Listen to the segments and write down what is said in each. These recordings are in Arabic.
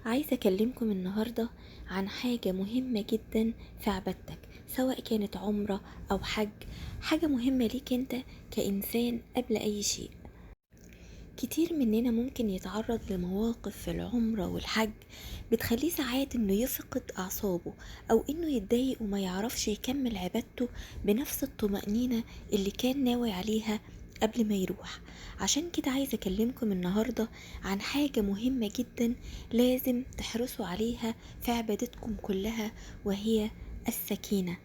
عايزة أكلمكم النهاردة عن حاجة مهمة جدا في عبادتك، سواء كانت عمرة أو حج. حاجة مهمة ليك أنت كإنسان قبل أي شيء. كتير مننا ممكن يتعرض لمواقف في العمرة والحج بتخليه ساعات انه يفقد اعصابه، او انه يتضايق وما يعرفش يكمل عبادته بنفس الطمأنينة اللي كان ناوي عليها قبل ما يروح. عشان كده عايزة اكلمكم النهاردة عن حاجة مهمة جدا لازم تحرصوا عليها في عبادتكم كلها، وهي السكينة.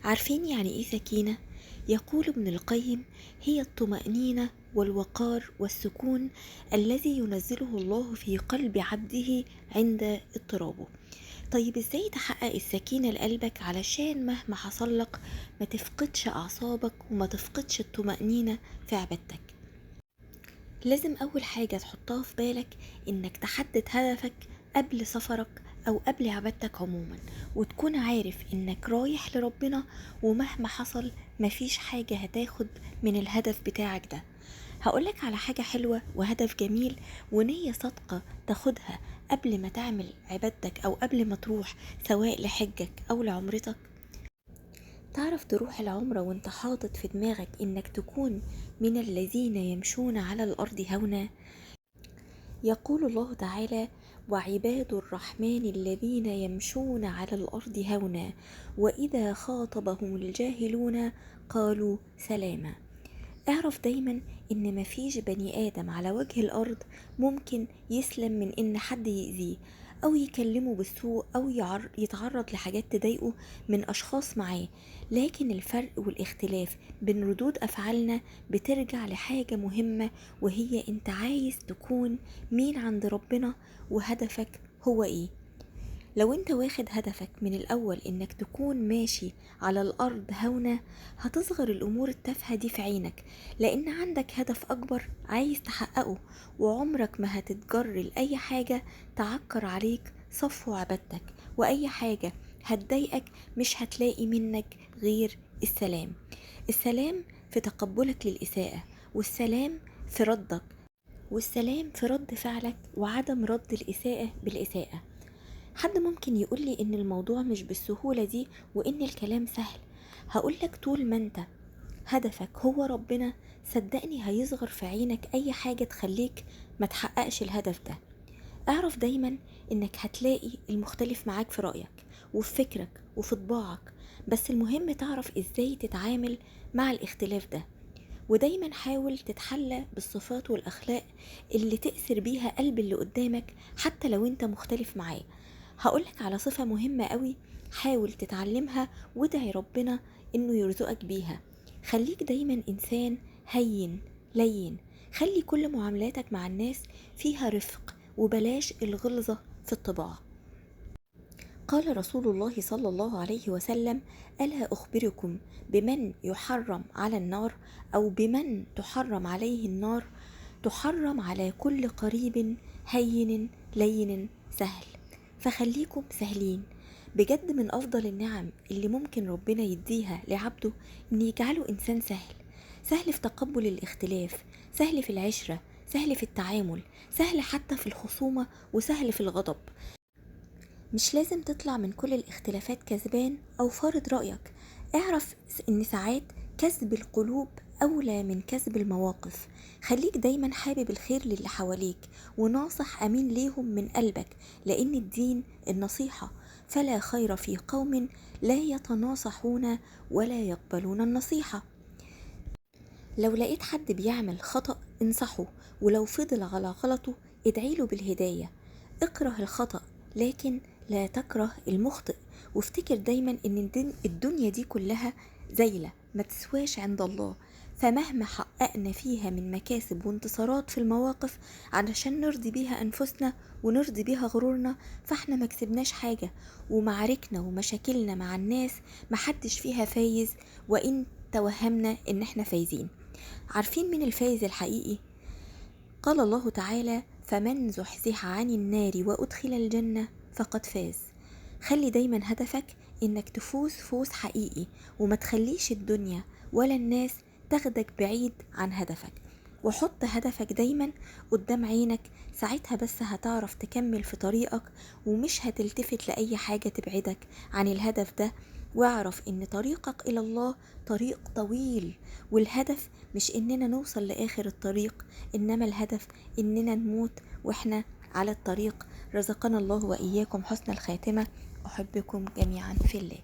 عارفين يعني ايه سكينة؟ يقول ابن القيم: هي الطمأنينة والوقار والسكون الذي ينزله الله في قلب عبده عند اضطرابه. طيب ازاي تحقق السكينة لقلبك علشان مهما حصل لك ما تفقدش أعصابك وما تفقدش الطمأنينة في عبادتك؟ لازم أول حاجة تحطها في بالك إنك تحدد هدفك قبل سفرك أو قبل عبادتك عموما، وتكون عارف إنك رايح لربنا، ومهما حصل مفيش حاجة هتاخد من الهدف بتاعك ده. هقولك على حاجة حلوة وهدف جميل ونية صادقة تاخدها قبل ما تعمل عبادتك أو قبل ما تروح، سواء لحجك أو لعمرتك. تعرف تروح العمرة وانت حاطط في دماغك إنك تكون من الذين يمشون على الأرض هونا. يقول الله تعالى: وعباد الرحمن الذين يمشون على الأرض هونا وإذا خاطبهم الجاهلون قالوا سلاما. اعرف دايما ان مفيش بني ادم على وجه الارض ممكن يسلم من ان حد يأذيه او يكلمه بالسوء او يتعرض لحاجات تضايقه من اشخاص معاه. لكن الفرق والاختلاف بين ردود افعالنا بترجع لحاجة مهمة، وهي انت عايز تكون مين عند ربنا، وهدفك هو ايه. لو انت واخد هدفك من الاول انك تكون ماشي على الارض هونة، هتصغر الامور التافهة دي في عينك، لان عندك هدف اكبر عايز تحققه، وعمرك ما هتتجر لأي حاجة تعكر عليك صفو عبادتك، واي حاجة هتضايقك مش هتلاقي منك غير السلام. السلام في تقبلك للإساءة، والسلام في ردك، والسلام في رد فعلك وعدم رد الإساءة بالإساءة. حد ممكن يقولي ان الموضوع مش بالسهولة دي وان الكلام سهل. هقولك طول ما انت هدفك هو ربنا، صدقني هيصغر في عينك اي حاجة تخليك ما تحققش الهدف ده. اعرف دايما انك هتلاقي المختلف معاك في رأيك وفي فكرك وفي طباعك، بس المهم تعرف ازاي تتعامل مع الاختلاف ده. ودايما حاول تتحلى بالصفات والأخلاق اللي تأثر بيها قلب اللي قدامك حتى لو انت مختلف معاه. هقولك على صفة مهمة قوي، حاول تتعلمها وادعي ربنا انه يرزقك بيها. خليك دايما انسان هين لين. خلي كل معاملاتك مع الناس فيها رفق، وبلاش الغلظة في الطباع. قال رسول الله صلى الله عليه وسلم: ألا أخبركم بمن يحرم على النار، أو بمن تحرم عليه النار؟ تحرم على كل قريب هين لين سهل. فخليكم سهلين. بجد من أفضل النعم اللي ممكن ربنا يديها لعبده إن يجعله إنسان سهل. سهل في تقبل الاختلاف، سهل في العشرة، سهل في التعامل، سهل حتى في الخصومة، وسهل في الغضب. مش لازم تطلع من كل الاختلافات كسبان أو فارض رأيك. اعرف إن ساعات كسب القلوب أولى من كسب المواقف. خليك دايما حابب الخير للي حواليك، وناصح أمين ليهم من قلبك، لأن الدين النصيحة. فلا خير في قوم لا يتناصحون ولا يقبلون النصيحة. لو لقيت حد بيعمل خطأ انصحه، ولو فضل على غلطه ادعيله بالهداية. اكره الخطأ لكن لا تكره المخطئ، وافتكر دايما ان الدنيا دي كلها زيلة ما تسواش عند الله. فمهما حققنا فيها من مكاسب وانتصارات في المواقف علشان نرضي بيها أنفسنا ونرضي بيها غرورنا، فاحنا ما كسبناش حاجة. ومعاركنا ومشاكلنا مع الناس محدش فيها فايز، وإن توهمنا إن احنا فايزين. عارفين مين الفايز الحقيقي؟ قال الله تعالى: فمن زحزح عن النار وأدخل الجنة فقد فاز. خلي دايما هدفك إنك تفوز فوز حقيقي، وما تخليش الدنيا ولا الناس تاخدك بعيد عن هدفك. وحط هدفك دايما قدام عينك، ساعتها بس هتعرف تكمل في طريقك ومش هتلتفت لأي حاجة تبعدك عن الهدف ده. واعرف ان طريقك الى الله طريق طويل، والهدف مش اننا نوصل لاخر الطريق، انما الهدف اننا نموت واحنا على الطريق. رزقنا الله واياكم حسن الخاتمة. احبكم جميعا في الله.